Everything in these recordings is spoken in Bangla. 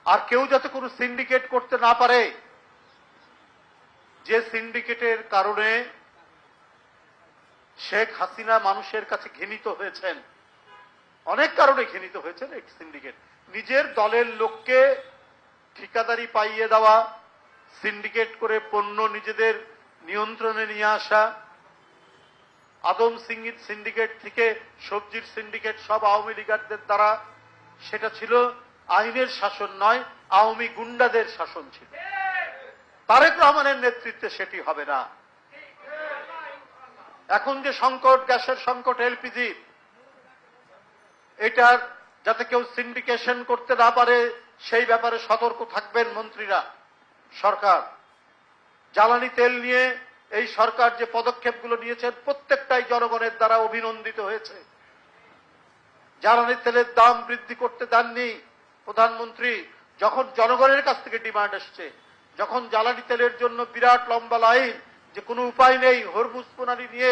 আর কেউ যাতে কোনো সিন্ডিকেট করতে না পারে, যে সিন্ডিকেটের কারণে শেখ হাসিনা মানুষের কাছে ঘৃণিত হয়েছেন, অনেক কারণে ঘৃণিত হয়েছেন। এক সিন্ডিকেট নিজের দলের লোককে ঠিকাদারি পাইয়ে দেওয়া, সিন্ডিকেট করে পণ্য নিজেদের নিয়ন্ত্রণে নিয়ে আসা, আদম সিন্ডিকেট থেকে সবজির সিন্ডিকেট সব আওয়ামী লীগারদের দ্বারা, সেটা ছিল আইনের শাসন নয়, আওয়ামী গুন্ডাদের শাসন ছিল। তারেক রহমানের নেতৃত্বে সেটি হবে না। এখন যে সংকট, গ্যাসের সংকট, এলপিজি, এটার যাতে কেউ সিন্ডিকেশন করতে না পারে সেই ব্যাপারে সতর্ক থাকবেন মন্ত্রীরা। সরকার জ্বালানি তেল নিয়ে এই সরকার যে পদক্ষেপগুলো নিয়েছেন প্রত্যেকটাই জনগণের দ্বারা অভিনন্দিত হয়েছে। জ্বালানি তেলের দাম বৃদ্ধি করতে দেননি প্রধানমন্ত্রী। যখন জনগণের কাছ থেকে ডিমান্ড আসছে, যখন জ্বালানি তেলের জন্য বিরাট লম্বা লাইন, যে কোনো উপায় নেই, হরমুজ প্রণালী নিয়ে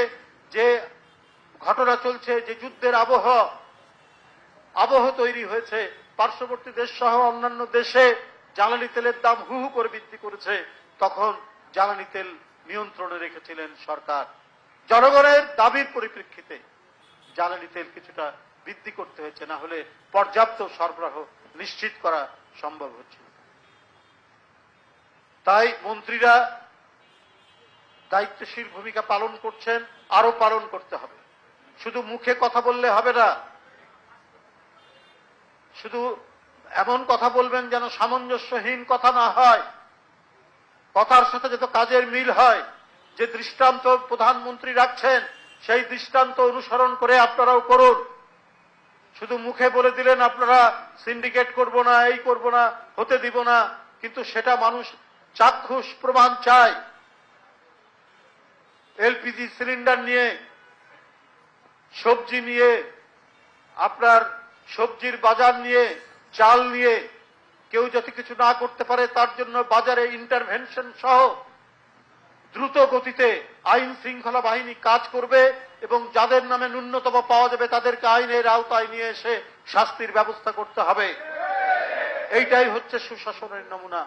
যে ঘটনা চলছে, যে যুদ্ধের আবহ তৈরি হয়েছে, পার্শ্ববর্তী দেশ সহ অন্যান্য দেশে জ্বালানি তেলের দাম হু হু করে বৃদ্ধি করেছে, তখন জ্বালানি তেল নিয়ন্ত্রণে রেখেছিলেন সরকার। জনগণের দাবির পরিপ্রেক্ষিতে জ্বালানি তেল কিছুটা বৃদ্ধি করতে হয়েছে, না হলে পর্যাপ্ত সরবরাহ নিশ্চিত করা সম্ভব হচ্ছে। তাই মন্ত্রীরা দায়িত্বশীল ভূমিকা পালন করছেন, আরো পালন করতে হবে। শুধু মুখে কথা বললে হবে না, শুধু এমন কথা বলবেন যেন সামঞ্জস্যহীন কথা না হয়, কথার সাথে যত কাজের মিল হয়। যে দৃষ্টান্ত প্রধানমন্ত্রী রাখছেন সেই দৃষ্টান্ত অনুসরণ করে আপনারাও করুন। শুধু মুখে বলে দিলেন আপনারা সিন্ডিকেট করব না, এই করব না, হতে দিব না, কিন্তু সেটা মানুষ চাক্ষুষ প্রমাণ চায়। এলপিজি সিলিন্ডার নিয়ে, সবজি নিয়ে, আপনার সবজির বাজার নিয়ে, চাল নিয়ে কেউ যাতে কিছু না করতে পারে তার জন্য বাজারে ইন্টারভেনশন সহ দ্রুত গতিতে আইন শৃঙ্খলা বাহিনী কাজ করবে এবং যাদের নামে ন্যূনতম পাওয়া যাবে তাদেরকে আইনের আওতায় নিয়ে এসে শাস্তির ব্যবস্থা করতে হবে। এইটাই হচ্ছে সুশাসনের নমুনা।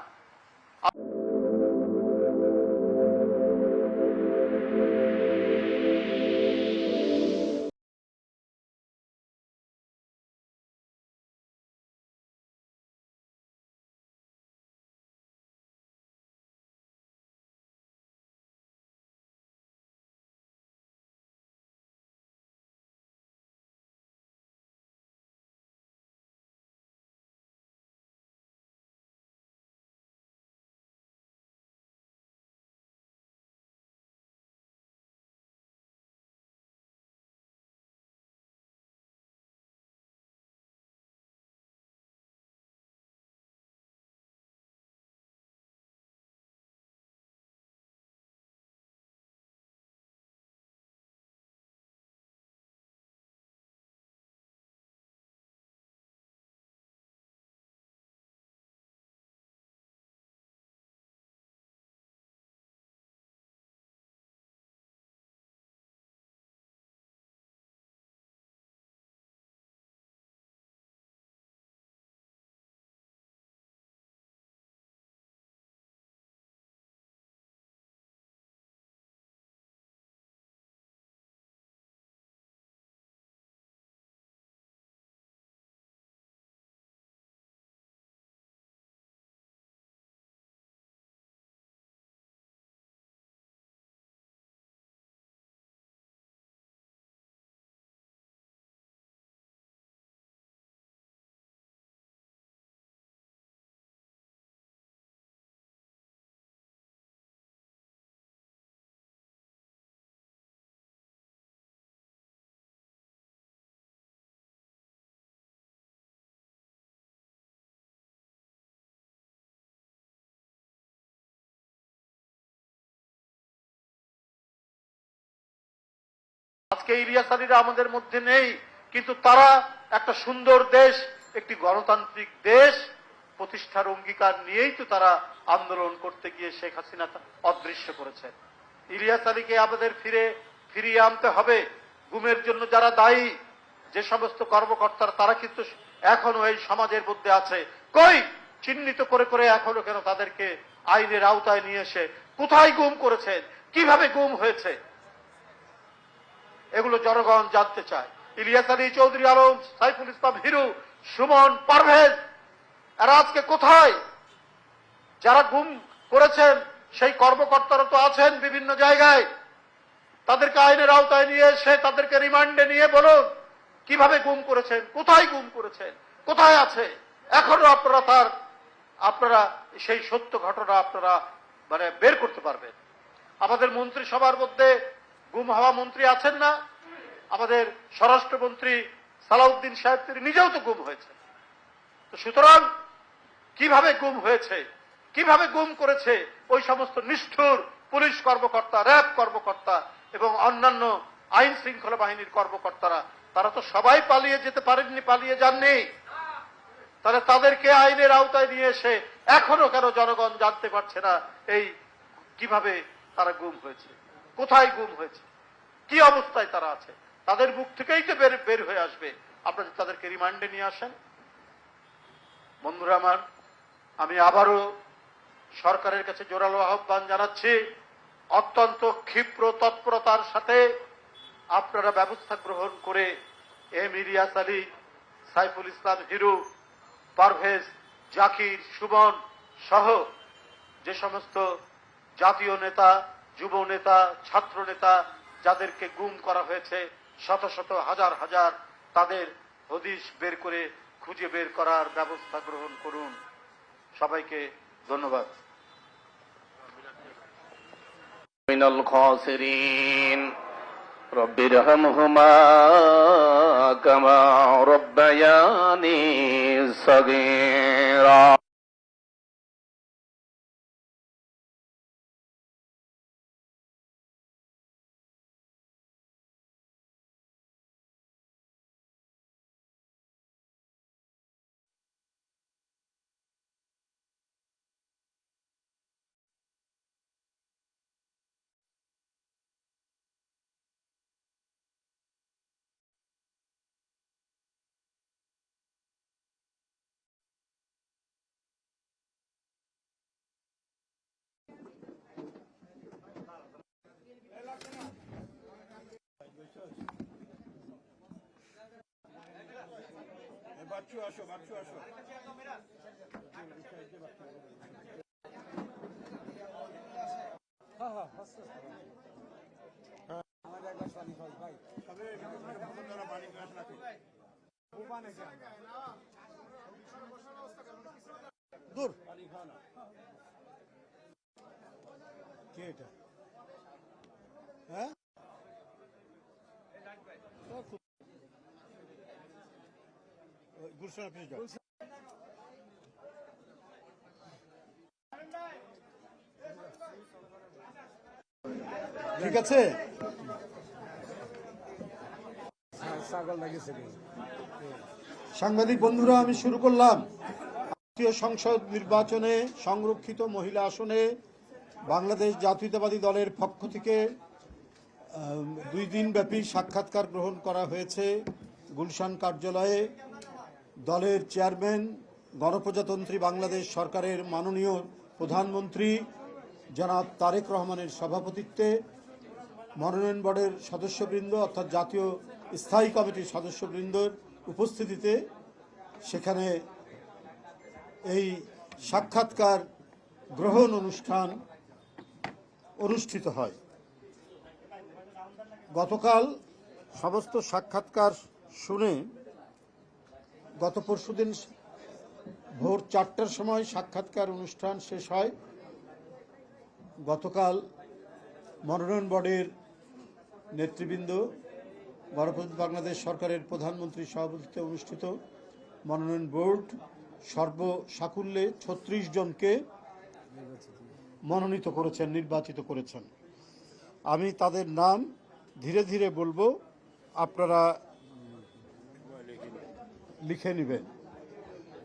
আজকে ইলিয়াস আলীরা আমাদের মধ্যে নেই, কিন্তু তারা একটা সুন্দর দেশ, একটি গণতান্ত্রিক দেশ প্রতিষ্ঠার অঙ্গীকার নিয়েই তো তারা আন্দোলন করতে গিয়ে শেখ হাসিনা অদৃশ্য করেছেন। ইলিয়াস আলীকে আমাদের ফিরিয়ে আনতে হবে। গুমের জন্য যারা দায়ী, যে সমস্ত কর্মকর্তারা, তারা কিন্তু এখনো এই সমাজের মধ্যে আছে। কই চিহ্নিত করে করে এখনো কেন তাদেরকে আইনের আওতায় নিয়ে এসে কোথায় গুম করেছেন, কিভাবে গুম হয়েছে, এগুলো জনগণ জানতে চায়। ইলিয়াস আলী, চৌধুরী আলম, সাইফুল ইসলাম হিরু, সুমন, পারভেজ, এরা আজকে কোথায়? যারা গুম করেছেন সেই কর্মকর্তারা তো আছেন বিভিন্ন জায়গায়। তাদেরকে আইনের আওতায় নিয়ে এসে তাদেরকে রিমান্ডে নিয়ে বলুন কিভাবে গুম করেছেন, কোথায় গুম করেছেন, কোথায় আছে। এখনো আপনারা সেই সত্য ঘটনা আপনারা বের করতে পারবেন। আমাদের মন্ত্রিসভার মধ্যে গুম হওয়া মন্ত্রী আছেন না? আমাদের স্বরাষ্ট্রমন্ত্রী সালাউদ্দিন সাহেব তিনি নিজেও তো গুম হয়েছে। তো সুতরাং কিভাবে গুম হয়েছে, কিভাবে গুম করেছে ওই সমস্ত নিষ্ঠুর পুলিশ কর্মকর্তা, র্যাব কর্মকর্তা এবং অন্যান্য আইন শৃঙ্খলা বাহিনীর কর্মকর্তারা, তারা তো সবাই পালিয়ে যেতে পারেননি, পালিয়ে যাননি। তাহলে তাদেরকে আইনের আওতায় নিয়ে এসে এখনো কেন জনগণ জানতে পারছে না এই কিভাবে তারা গুম হয়েছে, কোথায় গুম হয়েছে, কি অবস্থায় তারা আছে? তাদের মুখ থেকেই তো বের হয়ে আসবে। আপনারা তাদেরকে রিমান্ডে নিয়ে আসেন। বন্ধুরা আমার, আমি আবারও সরকারের কাছে জোরালো আহ্বান জানাচ্ছি, অত্যন্ত ক্ষিপ্র তৎপরতার সাথে আপনারা ব্যবস্থা গ্রহণ করে এম ইলিয়াস আলী, সাইফুল ইসলাম হিরু, পারভেজ, জাকির, সুমন সহ যে সমস্ত জাতীয় নেতা, যুব নেতা, ছাত্র নেতা যাদেরকে গুম করা হয়েছে, শত শত হাজার হাজার, তাদের হদিশ বের করে খুঁজে বের করার ব্যবস্থা গ্রহণ করুন। সবাইকে ধন্যবাদ। মিনাল খাসিরিন রব্বিরহামহুমা কামা রাব্বায়ানি সাগীরা। বাচ্চু আসো, বাচ্চু আসো। দূর কে এটা? হ্যাঁ, গুলশান আপনি যান। ঠিক আছে, সাংবাদিক বন্ধুরা, আমি শুরু করলাম। জাতীয় সংসদ নির্বাচনে সংরক্ষিত মহিলা আসনে বাংলাদেশ জাতীয়তাবাদী দলের পক্ষ থেকে 2 দিন ব্যাপী সাক্ষাৎকার গ্রহণ করা হয়েছে গুলশান কার্যালয়ে। দলের চেয়ারম্যান, গণপ্রজাতন্ত্রী বাংলাদেশ সরকারের মাননীয় প্রধানমন্ত্রী জনাব তারেক রহমানের সভাপতিত্বে, মনোনয়ন বোর্ডের সদস্যবৃন্দ অর্থাৎ জাতীয় স্থায়ী কমিটির সদস্যবৃন্দর উপস্থিতিতে সেখানে এই সাক্ষাৎকার গ্রহণ অনুষ্ঠান অনুষ্ঠিত হয়। গতকাল সমস্ত সাক্ষাৎকার শুনে গত পরশুদিন ভোর 4টার সময় সাক্ষাৎকার অনুষ্ঠান শেষ হয়। গতকাল মনোনয়ন বোর্ডের নেতৃবৃন্দ, গণপ্রজাতন্ত্রী বাংলাদেশ সরকারের প্রধানমন্ত্রীর সভাপতিত্বে অনুষ্ঠিত মনোনয়ন বোর্ড সর্বসাকুল্যে 36 জনকে মনোনীত করেছেন, নির্বাচিত করেছেন। আমি তাদের নাম ধীরে ধীরে বলবো, আপনারা লিখে নেবেন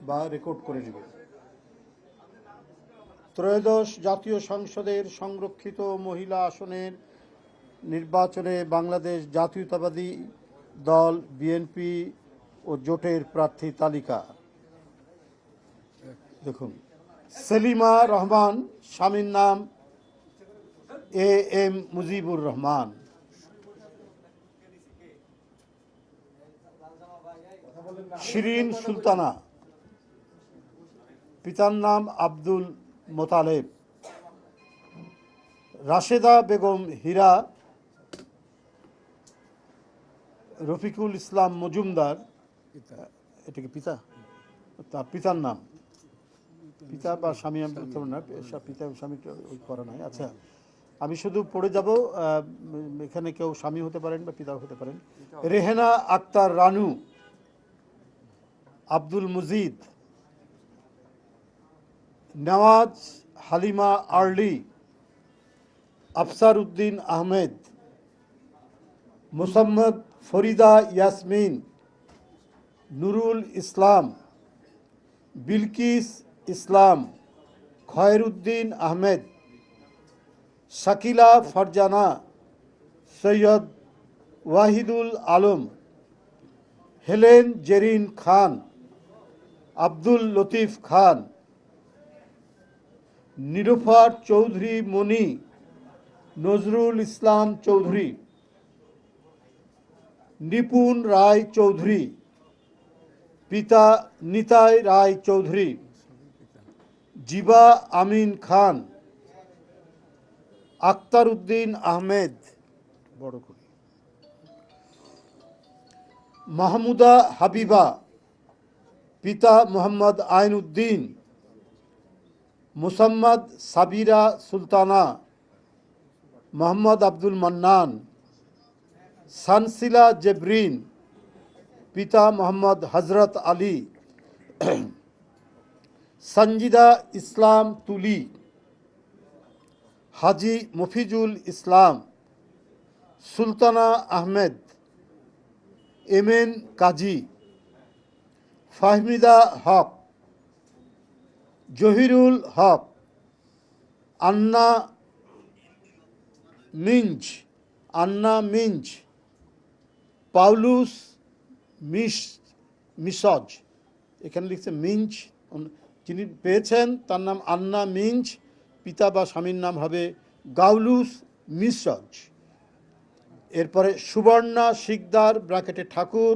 বা রেকর্ড করে নেবেন। ত্রয়োদশ জাতীয় সংসদের সংরক্ষিত মহিলা আসনের নির্বাচনে বাংলাদেশ জাতীয়তাবাদী দল বিএনপি ও জোটের প্রার্থী তালিকা। দেখুন, সেলিমা রহমান, স্বামীর নাম AM মুজিবুর রহমান। শিরিন সুলতানা, পিতার নাম আব্দুল মোতালেব। রাশেদা বেগম হীরা, রফিকুল ইসলাম মজুমদার, এটা কি পিতা? তার পিতার নাম, পিতা বা স্বামী আমি বলতে পারবো না, পিতা স্বামী ওই করা নাই। আচ্ছা, আমি শুধু পড়ে যাব, এখানে কেউ স্বামী হতে পারেন বা পিতাও হতে পারেন। রেহেনা আক্তার রানু, আব্দুল মুজিদ, নওয়াজ হালিমা আর্লি, আফসার উদ্দিন আহমেদ, মোসাম্মদ ফরিদা ইয়াসমিন, নুরুল ইসলাম, বিলকিস ইসলাম, খয়রুদ্দিন আহমেদ, শাকিলা ফারজানা, সৈয়দ ওয়াহিদুল আলম, হেলেন জেরিন খান, আব্দুল লতিফ খান, নিরুফার চৌধুরী মনি, নজরুল ইসলাম চৌধুরী, নিপুণ রায় চৌধুরী, পিতা নিতাই রায় চৌধুরী, জিবা আমিন খান, আক্তার উদ্দিন আহমেদ, বড় করে মাহমুদা হাবিবা, পিতা মোহাম্মদ আইন উদ্দিন, মুসাম্মদ সাবিরা সুলতানা, মোহাম্মদ আব্দুল মান্নান, সানসিলা জেবরিন, পিতা মোহাম্মদ হজরত আলী, সঞ্জিদা ইসলাম তুলি, হাজি মফিজুল ইসলাম, সুলতানা আহমেদ, এমএন কাজী, ফাহমিদা হক, জহিরুল হক, আন্না মিঞ্জ, পাউলুস মিসজ, এখানে লিখছে মিঞ্জ, যিনি পেয়েছেন তার নাম আন্না মিঞ্জ, পিতা বা স্বামীর নাম হবে গাউলুস মিসজ। এরপরে সুবর্ণা শিকদার ব্র্যাকেটে ঠাকুর,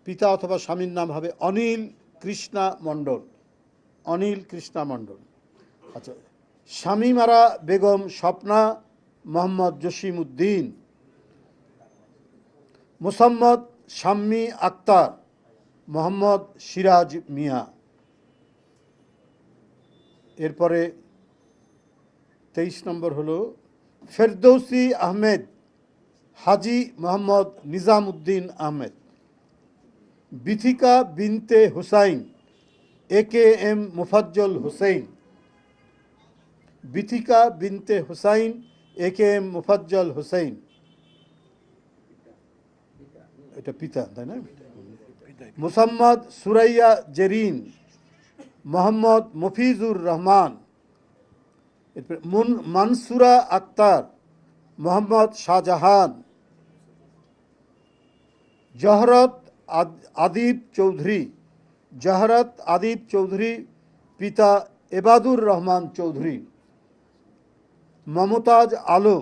পিতা অথবা স্বামীর নাম হবে অনিল কৃষ্ণা মণ্ডল। আচ্ছা, শামীমারা বেগম স্বপ্না, মোহাম্মদ জসিম উদ্দিন, মোসাম্মদ শাম্মী আক্তার, মোহাম্মদ সিরাজ মিয়া। এরপরে 23 নম্বর হলো ফেরদৌসি আহমেদ, হাজি মোহাম্মদ নিজাম উদ্দিন আহমেদ, বিথিকা বিনতে হুসাইন, AKM মুফাজ্জল হুসাইন, বিথিকা বিনতে হুসাইন, AKM মুফাজ্জল হুসাইন, এটা পিতা, তাই না? মুসাম্মদ সুরাইয়া জেরিন, মোহাম্মদ মফিজুর রহমান, মানসুরা আক্তার, মোহাম্মদ শাহজাহান, জহরত আদিব চৌধুরী, পিতা এবাদুর রহমান চৌধুরী, মমতাজ আলো,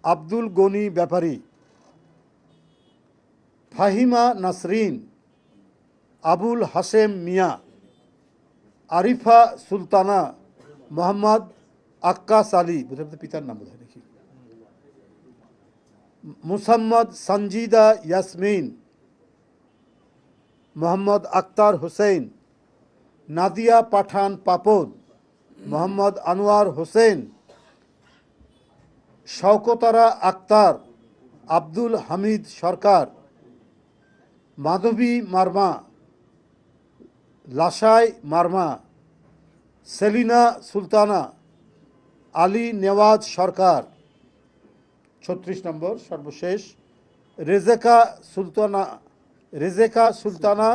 আব্দুল গনি ব্যাপারী, ফাহিমা নাসরিন, আবুল হাসেম মিয়া, আরিফা সুলতানা, মোহাম্মদ আক্কাস আলী, পিতার নাম বোধহয় দেখি, মুসাম্মদ সঞ্জিদা ইয়াসমিন, মোহাম্মদ আক্তার হোসেন, নাদিয়া পাঠান পাপন, মোহাম্মদ আনোয়ার হোসেন, শওকতারা আক্তার, আব্দুল হামিদ সরকার, মাধবী মার্মা, লাসাই মার্মা, সেলিনা সুলতানা, আলী নেওয়াজ সরকার। 36 নম্বর সর্বশেষ রেজেকা সুলতানা,